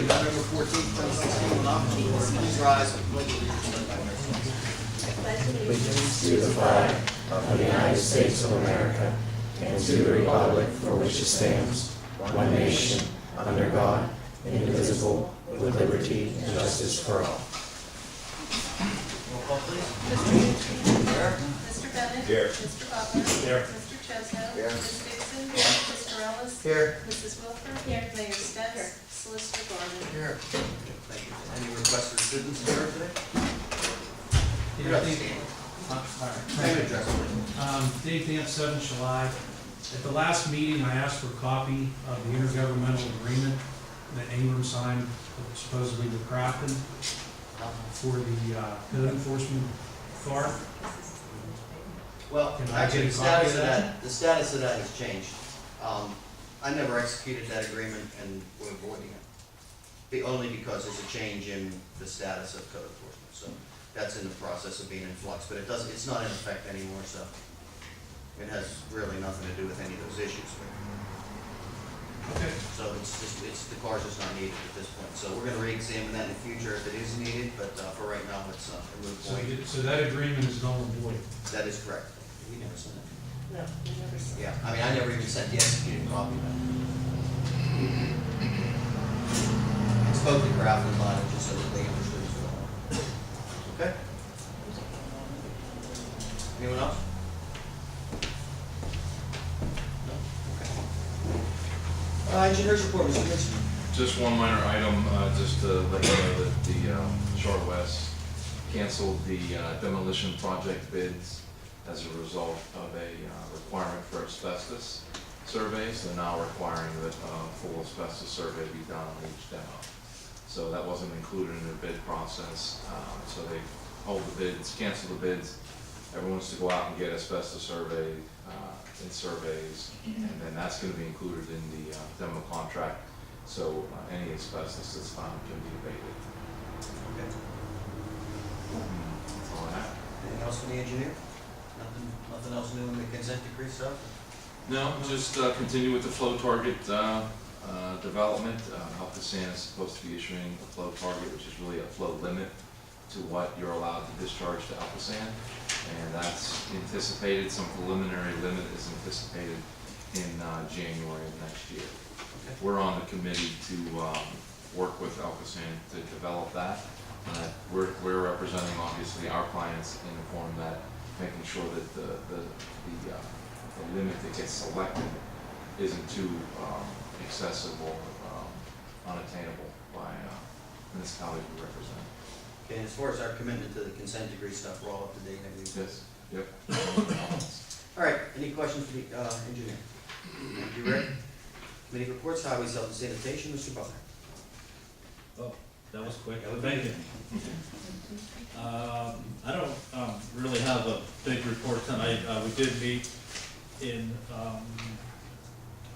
November 14th, 2016, will not be. Please rise and pledge allegiance. To the flag of the United States of America and to the republic for which it stands, one nation, under God, indivisible, with liberty and justice for all. Roll call, please. Mr. Eugene. Here. Mr. Bennett. Here. Mr. Butler. Here. Mr. Chesno. Here. Ms. Dixon. Mr. Ellis. Here. Mrs. Wilford. Here. Mayor Spence. Solicitor Garland. Here. Thank you. Any requests for students here today? Yeah, I think, Name and address, please. Dave Dance, 7 July. At the last meeting, I asked for a copy of the intergovernmental agreement that Ingram signed supposedly with Crafton for the code enforcement authority. Well, Can I actually, get the a copy status of of that? that, the status of that has changed. I never executed that agreement and we're avoiding it. Only because there's a change in the status of code enforcement, so that's in the process of being in flux, but it's not in effect anymore, so it has really nothing to do with any of those issues. Okay. So the car's just not needed at this point, so we're gonna re-examine that in the future if it is needed, but for right now, it's a moot point. So that agreement is null and void. That is correct. We never sent it. No, we never said. Yeah, I mean, I never even sent the executed copy of it. I spoke to Grafton about it just so that they understood what's going on. Okay? Anyone else? No? Okay. Engineers report, Mr. Vincent. Just one minor item, just to let you know that the Shore West canceled the demolition project bids as a result of a requirement for asbestos surveys. They're now requiring that full asbestos survey be done on each demo. So that wasn't included in the bid process. So they hold the bids, cancel the bids. Everyone's to go out and get asbestos survey in surveys, and then that's going to be included in the demo contract. So any asbestos that's found can be abated. Okay. That's all I have. Anything else from the engineer? Nothing else new in the consent decree stuff? No, just continue with the flow target development. Alcosan is supposed to be issuing a flow target, which is really a flow limit to what you're allowed to discharge to Alcosan. And that's anticipated, some preliminary limit is anticipated in January of next year. Okay. We're on the committee to work with Alcosan to develop that. We're representing obviously our clients in the form that making sure that the limit that gets selected isn't too excessive or unattainable by municipalities we represent. Okay, and as far as our commitment to the consent decree stuff, we're all up to date and everything? Yes, yep. All right, any questions for the engineer? Thank you, Rick. Committee reports, highways, health and sanitation, Mr. Butler. Oh, that was quick. That was Thank you. I don't really have a big report tonight. We did meet in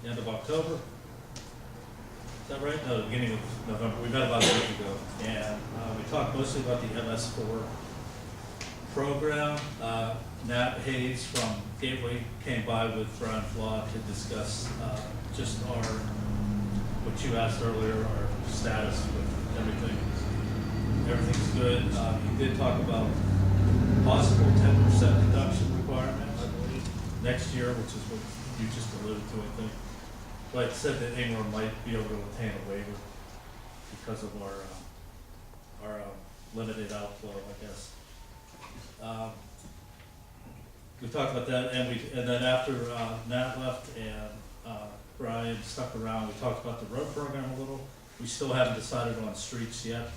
the end of October. Is that right? No, the beginning of November. We met about a week ago, and we talked mostly about the MS4 program. Nat Hayes from Gateway came by with Brian Flaw to discuss just what you asked earlier, our status with everything. Everything's good. He did talk about possible 10% reduction requirement, I believe, next year, which is what you just alluded to, I think. But said that Ingram might be able to obtain a waiver because of our limited outflow, I guess. We talked about that, and then after Nat left and Brian stuck around, we talked about the road program a little. We still haven't decided on streets yet,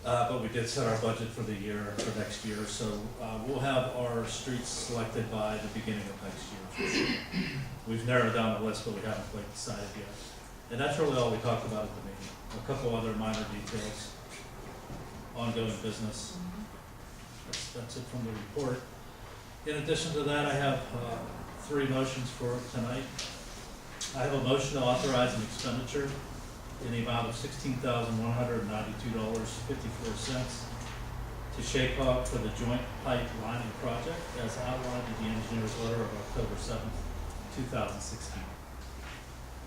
but we did set our budget for the year, for next year. So we'll have our streets selected by the beginning of next year. We've narrowed down the list, but we haven't quite decided yet. And that's really all we talked about at the meeting. A couple other minor details, ongoing business. That's it from the report. In addition to that, I have 3 motions for tonight. I have a motion to authorize an expenditure in the amount of $16,192.54 to shape up for the joint pipe lining project as outlined in the engineer's letter of October 7th, 2016.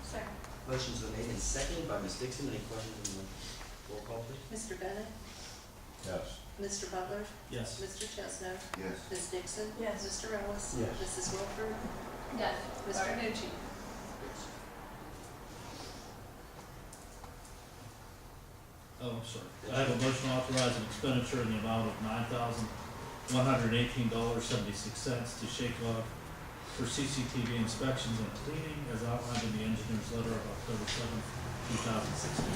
Second. Motion's been made and seconded by Ms. Dixon. Any questions on the motion? Roll call, please. Mr. Bennett? Yes. Mr. Butler? Yes. Mr. Chesno? Yes. Ms. Dixon? Yes. Mr. Ellis? Yes. Mrs. Wilford? Yes. Mr. Nucci? Oh, I'm sorry. I have a motion authorizing expenditure in the amount of $9,118.76 to Shakog for CCTV inspections and cleaning as outlined in the engineer's letter of October 7th, 2016.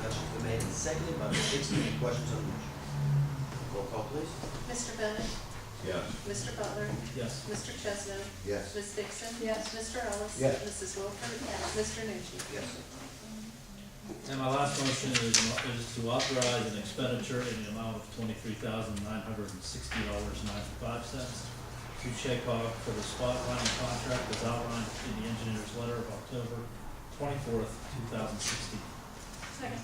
Motion's been made and seconded by Ms. Dixon. Any questions on the motion? Roll call, please. Mr. Bennett? Yes. Mr. Butler? Yes. Mr. Chesno? Yes. Ms. Dixon? Yes. Mr. Ellis? Yes. Mrs. Wilford? Mr. Nucci? Yes. And my last motion is to authorize an expenditure in the amount of $23,960.95 to Shakog for the spot lining contract as outlined in the engineer's letter of October 24th, 2016. Second.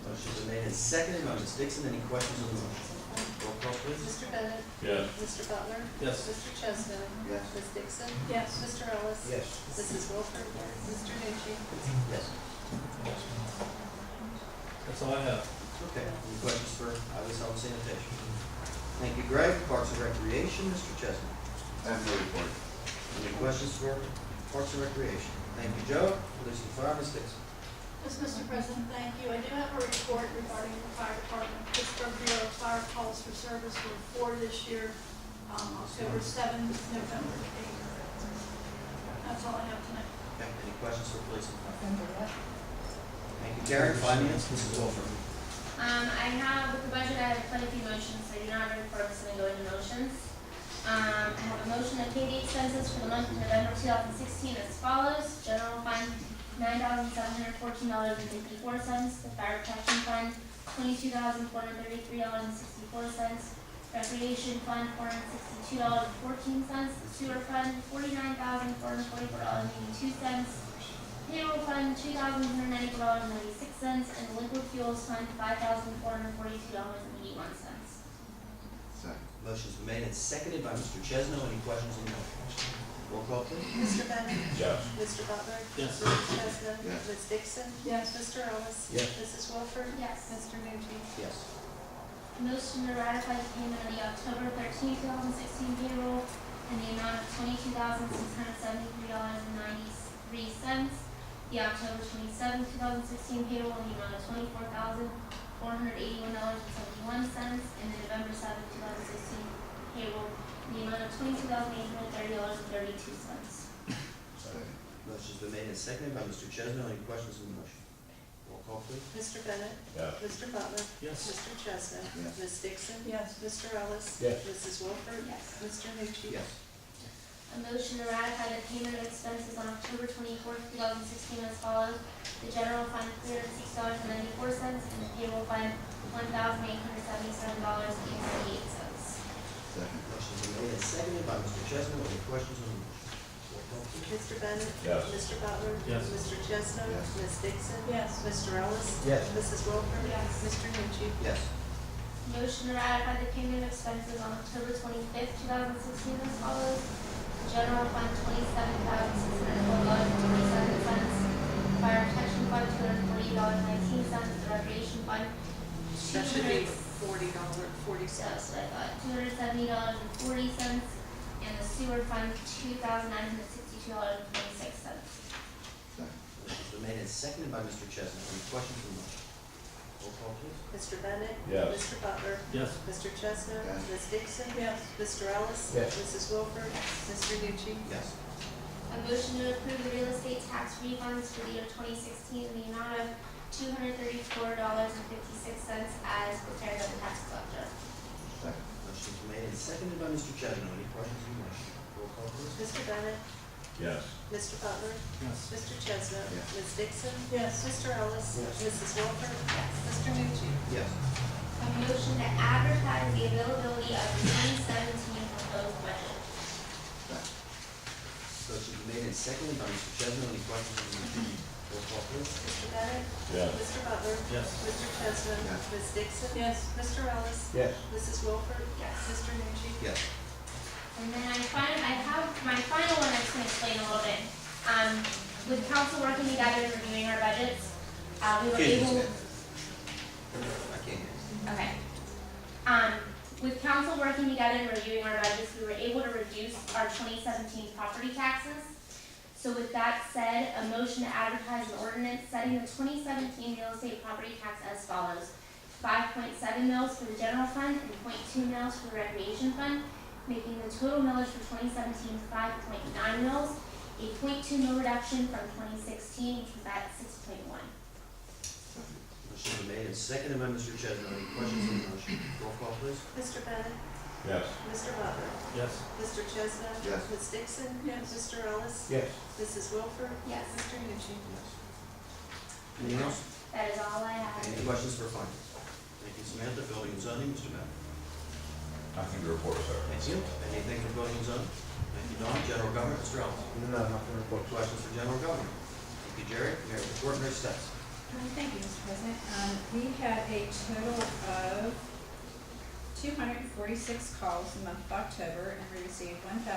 Motion's been made and seconded by Ms. Dixon. Any questions on the motion? Roll call, please. Mr. Bennett? Yes. Mr. Butler? Yes. Mr. Chesno? Yes. Ms. Dixon? Yes. Mr. Ellis? Yes. Mrs. Wilford? Mr. Nucci? Yes. That's all I have. Okay. Any questions for Highway Health and Sanitation? Thank you, Greg. Parks and Recreation, Mr. Chesney. I have no report. Any questions for Parks and Recreation? Thank you, Joe. Police and Fire, Ms. Dixon. Yes, Mr. President, thank you. I do have a report regarding the fire department. Pittsburgh Bureau of Fire calls for service for 4 this year, October 7th, November 8th. That's all I have tonight. Okay. Any questions for Police and Fire? Thank you, Karen. Finance, Mrs. Wilford. I have, with the budget, I have quite a few motions, so I do not have a report, so I'm going to go into motions. I have a motion to pay the expenses for the month of November 2016 as follows. General fund, $9,714.54. The fire protection fund, $22,433.64. Recreation fund, $462.14. The sewer fund, $49,444.82. Payroll fund, $2,194.96, and the liquid fuels fund, $5,442.81. Second. Motion's been made and seconded by Mr. Chesno. Any questions on the motion? Roll call, please. Mr. Bennett? Yes. Mr. Butler? Yes. Mr. Chesno? Yes. Ms. Dixon? Yes. Mr. Ellis? Yes. Mrs. Wilford? Yes. Mr. Nucci? Yes. Motion to ratify the payment of the October 13, 2016 payroll in the amount of $22,673.93. The October 27, 2016 payroll in the amount of $24,481.71. And the November 7, 2016 payroll in the amount of $22,830.32. Second. Motion's been made and seconded by Mr. Chesno. Any questions on the motion? Roll call, please. Mr. Bennett? Yes. Mr. Butler? Yes. Mr. Chesno? Yes. Ms. Dixon? Yes. Mr. Ellis? Yes. Mrs. Wilford? Yes. Mr. Nucci? Yes. A motion to ratify the payment of expenses on October 24, 2016 as follows. The general fund, $306.94, and the payroll fund, $1,877.88. Second. Motion's been made and seconded by Mr. Chesno. Any questions on the motion? Roll call, please. Mr. Bennett? Yes. Mr. Butler? Yes. Mr. Chesno? Yes. Ms. Dixon? Yes. Mr. Ellis? Yes. Mrs. Wilford? Yes. Mr. Nucci? Yes. Motion to ratify the payment of expenses on October 25th, 2016 as follows. The general fund, $27,612.27. Fire protection fund, $248.19. The recreation fund, That should be $40.40. that's what I thought, $270.40. And the sewer fund, $2,962.26. Second. Motion's been made and seconded by Mr. Chesno. Any questions on the motion? Roll call, please. Mr. Bennett? Yes. Mr. Butler? Yes. Mr. Chesno? Yes. Ms. Dixon? Yes. Mr. Ellis? Yes. Mrs. Wilford? Mr. Nucci? Yes. A motion to approve the real estate tax refunds for the year 2016 in the amount of $234.56 as prepared by the tax collector. Second. Motion's been made and seconded by Mr. Chesno. Any questions on the motion? Roll call, please. Mr. Bennett? Yes. Mr. Butler? Yes. Mr. Chesno? Yes. Ms. Dixon? Yes. Mr. Ellis? Yes. Mrs. Wilford? Yes. Mr. Nucci? Yes. A motion to advertise the availability of the 2017 proposed budget. Second. Motion's been made and seconded by Mr. Chesno. Any questions on the motion? Roll call, please. Mr. Bennett? Yes. Mr. Butler? Yes. Mr. Chesno? Yes. Ms. Dixon? Yes. Mr. Ellis? Yes. Mrs. Wilford? Yes. Mr. Nucci? Yes. And then I have my final one I just want to explain a little bit. with council working together and reviewing our budgets, we were Excuse me, able. Samantha. I can't hear you. Okay. With council working together and reviewing our budgets, we were able to reduce our 2017 property taxes. So with that said, a motion to advertise an ordinance setting the 2017 real estate property tax as follows. 5.7 mils for the general fund and 0.2 mils for the recreation fund, making the total millage for 2017 5.9 mils, a 0.2 mil reduction from 2016, which was at 6.1. Motion been made and seconded by Mr. Chesnut. Any questions on the motion? Roll call, please. Mr. Bennett? Yes. Mr. Butler? Yes. Mr. Chesnut? Yes. Ms. Dixon? Yes. Mr. Ellis? Yes. Mrs. Wilford? Yes. Mr. Nucci? Anything else? That is all I have. Any questions for finance? Thank you, Samantha. Building and zoning, Mr. Bennett. Nothing to report, sir. Thank you. Anything for building and zoning? Thank you, Don. General government, Mr. Ellis. No, nothing to report. Questions for general government? Thank you, Jerry. Mayor report, Mayor Stats. Thank you, Mr. President. We had a total of 246 calls in the month of October, and we received $1,098.40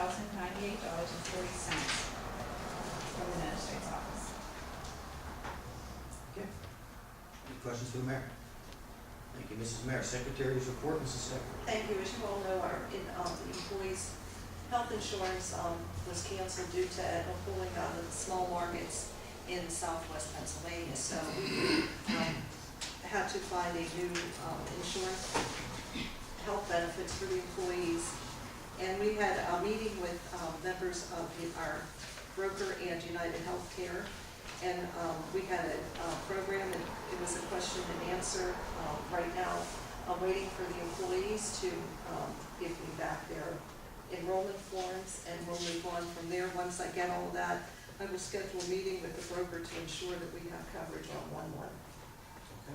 from the magistrate's office. Okay. Any questions for the mayor? Thank you, Mrs. Mayor. Secretary's report, Mrs. Secretary. Thank you. As you all know, the employees' health insurance was canceled due to Aetna pulling out of the small markets in southwest Pennsylvania. So we had to find a new insurance health benefits for the employees. And we had a meeting with members of our broker and United Healthcare. And we had a program, and it was a question and answer. Right now, I'm waiting for the employees to give me back their enrollment forms, and we'll move on from there. Once I get all of that, I will schedule a meeting with the broker to ensure that we have coverage on 1/1. Okay.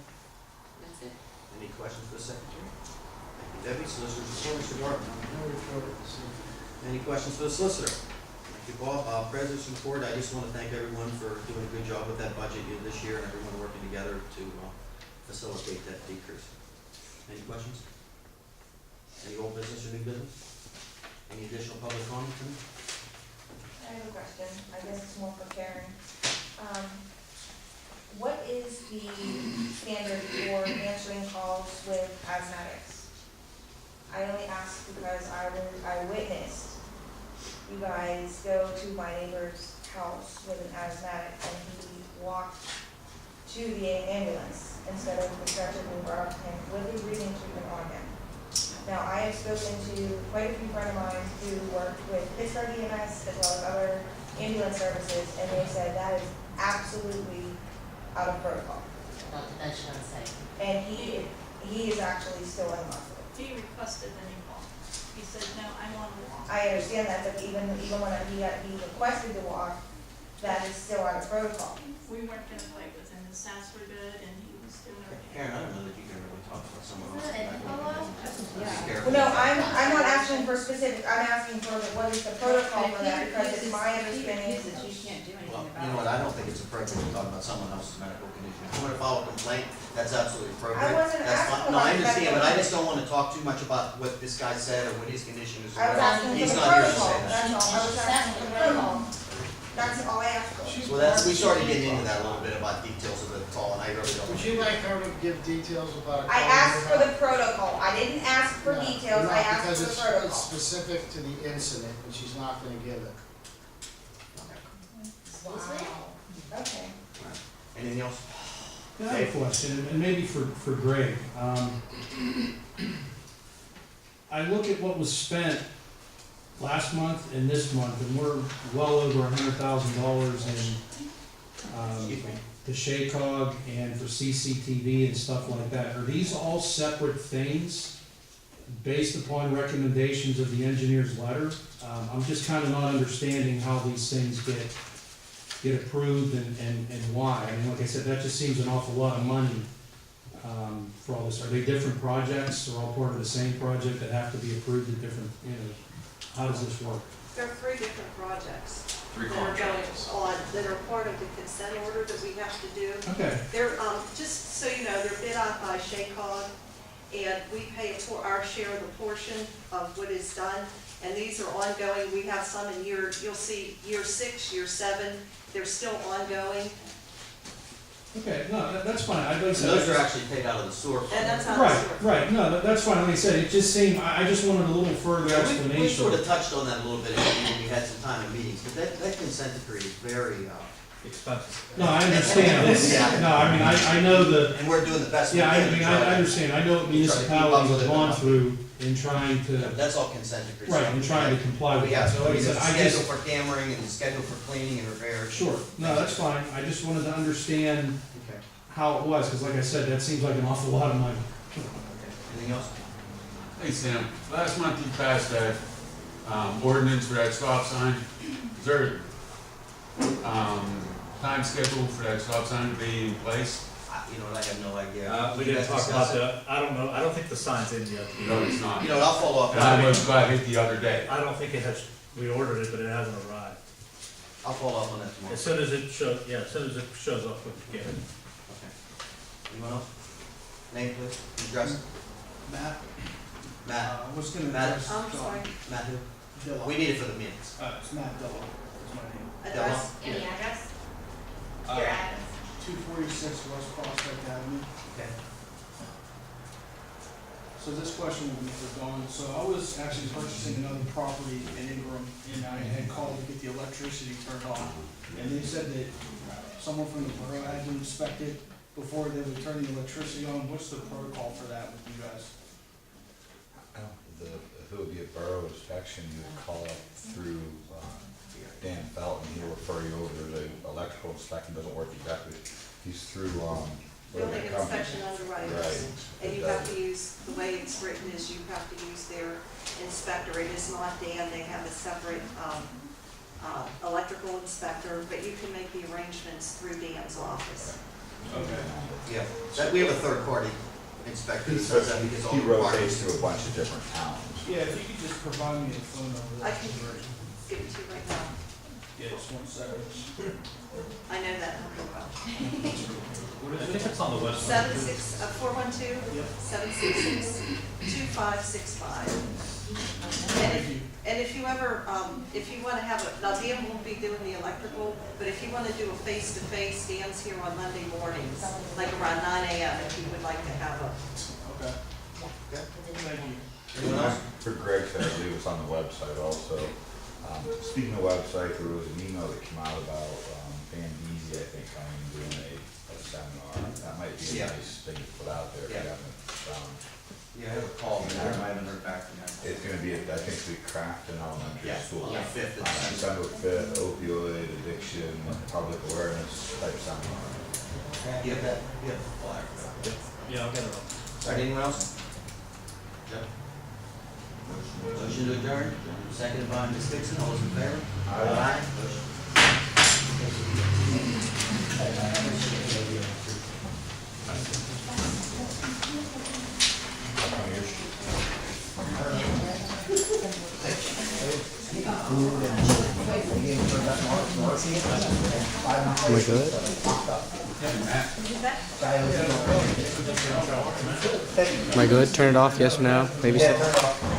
That's it. Any questions for the secretary? Thank you, Debbie. Solicitor's report, Mr. Martin. No report this evening. Any questions for the solicitor? Thank you, Bob. President's report, I just want to thank everyone for doing a good job with that budget this year and everyone working together to facilitate that decrease. Any questions? Any old business or new business? Any additional public comment? I have a question, I guess it's more for Karen. What is the standard for answering calls with asthmatics? I only ask because I witnessed you guys go to my neighbor's house with an asthmatic and he walked to the ambulance instead of the stretcher being brought up to him with a breathing treatment on him. Now, I have spoken to quite a few friends of mine who work with Pittsburgh EMS as well as other ambulance services, and they said that is absolutely out of protocol. Not to mention unsafe. And he is actually still in the hospital. He requested that he walk. He said, no, I want to walk. I understand that, but even when he requested to walk, that is still out of protocol. We weren't going to fight with him. His stats were good, and he was doing okay. Karen, I don't know that you can really talk about someone else. Isn't it Polo? Be Well, careful. no, I'm not asking for specific, I'm asking for what is the protocol for that, because it's my understanding. You can't do anything Well, about it. you know what, I don't think it's appropriate to talk about someone else's medical condition. If you want to file a complaint, that's absolutely appropriate. I wasn't That's asking fine. No, I about understand, but medical- I just don't want to talk too much about what this guy said or what his condition is. I was asking for He's the not here to protocol, say that. that's all, I was asking for the protocol. That's all I asked for. Well, that's, we started getting into that a little bit about details of the call, and I really don't. Would you like her to give details about a call? I asked for the protocol, I didn't ask for No, details, I not asked because for the it's protocol. specific to the incident, and she's not gonna give it. Wow, okay. Anything else? I have a question, and maybe for Greg. I look at what was spent last month and this month, and we're well over $100,000 in Excuse me. the SHACOG and for CCTV and stuff like that. Are these all separate things based upon recommendations of the engineer's letter? I'm just kind of not understanding how these things get approved and why. I mean, like I said, that just seems an awful lot of money for all this. Are they different projects or all part of the same project that have to be approved at different, how does this work? There are 3 different projects Three that are going contracts. on, that are part of the consent order that we have to do. Okay, They're, just so you know, they're bid out by SHACOG, and we pay our share of the portion of what is done, and these are ongoing. We have some in you'll see year 6, year 7, they're still ongoing, Okay, no, that's fine, I don't So those are actually paid out of the sewer fund. and that's how it's Right, right, no, that's fine, like I said, it just seemed, I just wanted a little further Yeah, we explanation. sort of touched on that a little bit when we had some time in meetings, but that consent decree is very, Expensive. No, I understand, Yeah. no, I mean, I know the, and we're doing the best we yeah, can. I mean, to try to- I understand, I know what municipalities have gone through in trying Yeah, to, that's all consent decree. right, in trying to comply with We that, have, so like I we said, have I schedule just, for cammering and schedule for cleaning and repair. sure, no, that's fine, I just wanted to understand Okay, how it was, because like I said, that seems like an awful lot of money. okay. Anything else? Hey Sam, last month you passed that ordinance for that stop sign. Is there time schedule for that stop sign to be in place? You know what, I have no idea. We didn't talk about that, I don't know, I don't think the sign's in yet. No, it's not. You know what, I'll follow up. And I was glad hit the other day. I don't think it has, we ordered it, but it hasn't arrived. I'll follow up on that tomorrow. As soon as it shows, yeah, as soon as it shows up, we'll get it. Okay. Anyone else? Name, please, address. Matt, Matt, I was gonna Matt. address I'm John sorry, Matt who? Dillon. We need it for the minutes. It's Matt Dillon, is my name. address, Any address? Uh, Your address? 246 West Prospect Avenue. Okay. So this question will be for Dawn. So I was actually purchasing another property in Ingram, and I had called to get the electricity turned on. And they said that someone from the borough had to inspect it before they would turn the electricity on. What's the protocol for that with you guys? If it would be a borough inspection, you would call up through Dan Felton, he'll refer you over. There's a electrical inspection, doesn't work exactly. He's through, building inspection underwriters. Right. And you have to use, the way it's written is you have to use their inspector. It is not Dan, they have a separate, electrical inspector, but you can make the arrangements through Dan's office. Okay. Yeah, that, we have a third party inspector He that does that because all he the rotates requirements. through a bunch of different towns. Yeah, if you could just provide me a phone number. I that'd can be great. give it to you right now. Yeah, just 1 second. I know that number well. I think it's on the website. 412 Yep. 766 2565. And if you ever, if you wanna have a, now Dan won't be doing the electrical, but if you wanna do a face-to-face, Dan's here on Monday mornings, like around 9 AM, if you would like to have a, Okay. Okay. Thank you. Anyone else? For Greg said, I believe it's on the website also. Speaking of website, there was an email that came out about Van Beasy, I think, coming and doing a seminar. That might be a Yeah. nice thing to put out there if you Yeah. haven't found. Yeah, I have a call, but I haven't heard back from them. It's gonna be, I think, the Crafton Elementary Yeah, School. on the 5th of December 5th, opioid addiction, public awareness type seminar. You have that, you have the flyer for that. Yeah, I'll get it on. All right, anyone else? Jeff? Motion to adjourn, seconded by Ms. Dixon, all those in favor? Aye. Motion. Am I good? Am I good? Turn it off, yes or no? Maybe so.